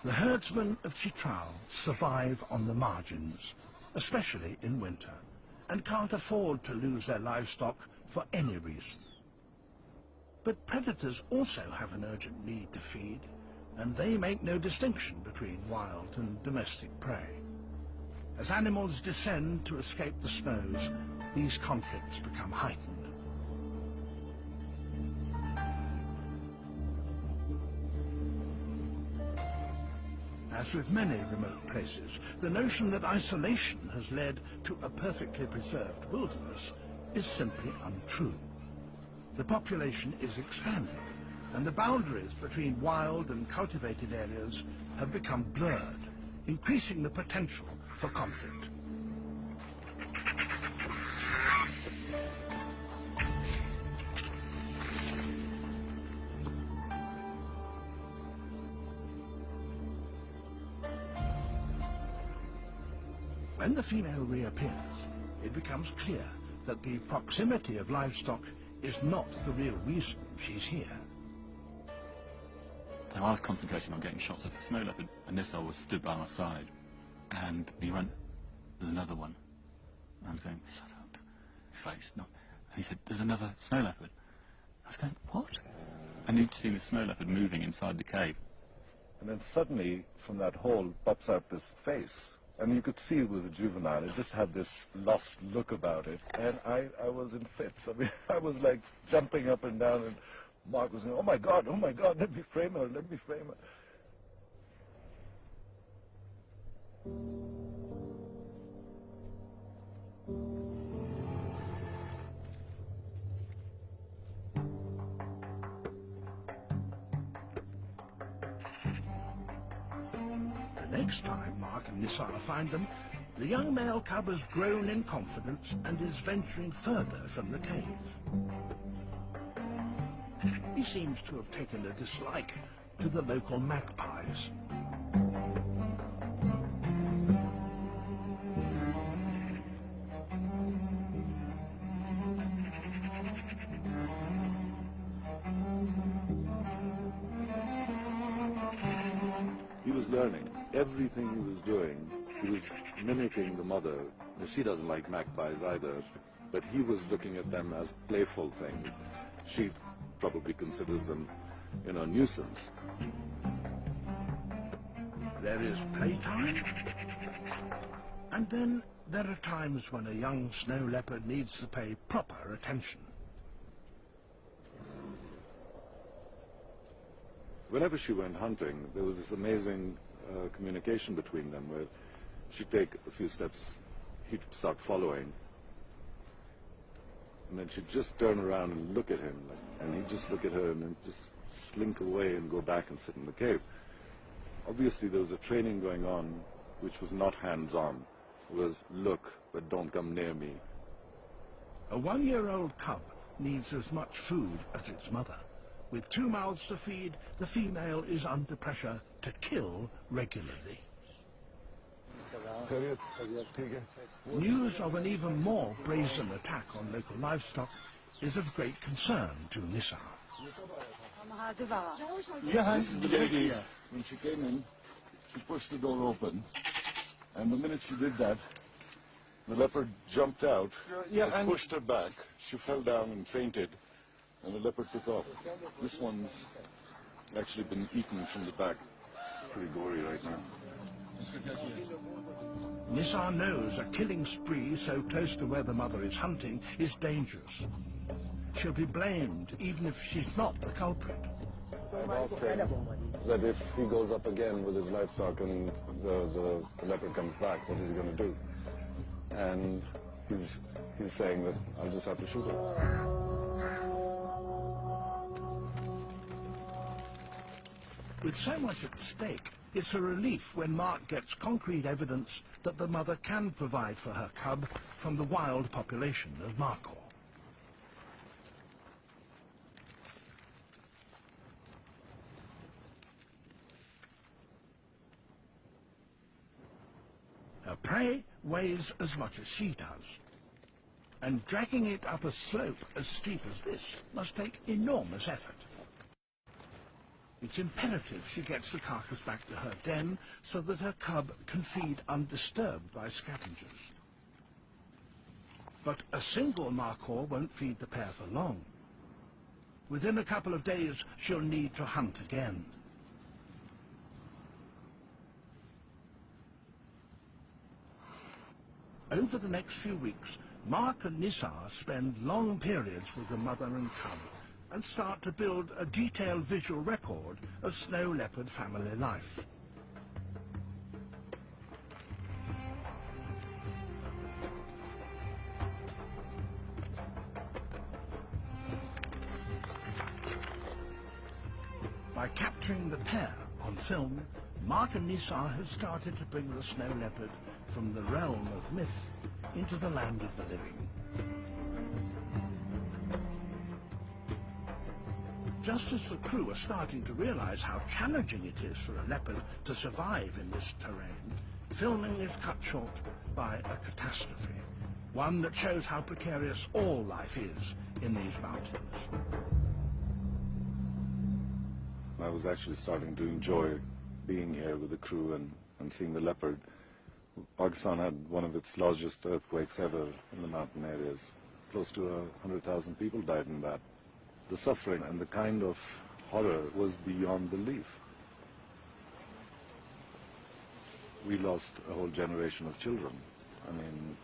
The herdsmen of Chatral survive on the margins, especially in winter, and can't afford to lose their livestock for any reason. But predators also have an urgent need to feed, and they make no distinction between wild and domestic prey. As animals descend to escape the snows, these conflicts become heightened. As with many remote places, the notion that isolation has led to a perfectly preserved wilderness is simply untrue. The population is expanding, and the boundaries between wild and cultivated areas have become blurred, increasing the potential for conflict. When the female reappears, it becomes clear that the proximity of livestock is not the real reason she's here. So I was concentrating on getting shots of the snow leopard, and Nissa was stood by my side, and he went, "There's another one." And I was going, "Shut up." He's like, "It's not." And he said, "There's another snow leopard." I was going, "What?" And you'd seen the snow leopard moving inside the cave. And then suddenly, from that hole, pops out this face. And you could see it was a juvenile. It just had this lost look about it. And I was in fits. I mean, I was like jumping up and down, and Mark was going, oh my God, let me frame her, let me frame her. The next time Mark and Nissa find them, the young male cub has grown in confidence and is venturing further from the cave. He seems to have taken a dislike to the local magpies. He was learning. Everything he was doing, he was mimicking the mother. She doesn't like magpies either, but he was looking at them as playful things. She probably considers them, a nuisance. There is playtime, and then there are times when a young snow leopard needs to pay proper attention. Whenever she went hunting, there was this amazing communication between them where she'd take a few steps, he'd start following, and then she'd just turn around and look at him, and he'd just look at her and then just slink away and go back and sit in the cave. Obviously there was a training going on which was not hands-on. It was look, but don't come near me. A one-year-old cub needs as much food as its mother. With 2 mouths to feed, the female is under pressure to kill regularly. News of an even more brazen attack on local livestock is of great concern to Nissa. This is the lady. When she came in, she pushed the door open, and the minute she did that, the leopard jumped out and pushed her back. She fell down and fainted, and the leopard took off. This one's actually been eaten from the back. It's pretty gory right now. Nissa knows a killing spree so close to where the mother is hunting is dangerous. She'll be blamed even if she's not the culprit. I'll say that if he goes up again with his livestock and the leopard comes back, what is he going to do? And he's saying that I'll just have to shoot him. With so much at stake, it's a relief when Mark gets concrete evidence that the mother can provide for her cub from the wild population of Markor. Her prey weighs as much as she does, and dragging it up a slope as steep as this must take enormous effort. It's imperative she gets the carcass back to her den so that her cub can feed undisturbed by scavengers. But a single markhor won't feed the pair for long. Within a couple of days, she'll need to hunt again. Over the next few weeks, Mark and Nisar spend long periods with the mother and cub and start to build a detailed visual record of snow leopard family life. By capturing the pair on film, Mark and Nisar have started to bring the snow leopard from the realm of myth into the land of the living. Just as the crew are starting to realize how challenging it is for a leopard to survive in this terrain, filming is cut short by a catastrophe, one that shows how precarious all life is in these mountains. I was actually starting to enjoy being here with the crew and seeing the leopard. Pakistan had one of its largest earthquakes ever in the mountain areas. Close to 100,000 people died in that. The suffering and the kind of horror was beyond belief. We lost a whole generation of children. I mean,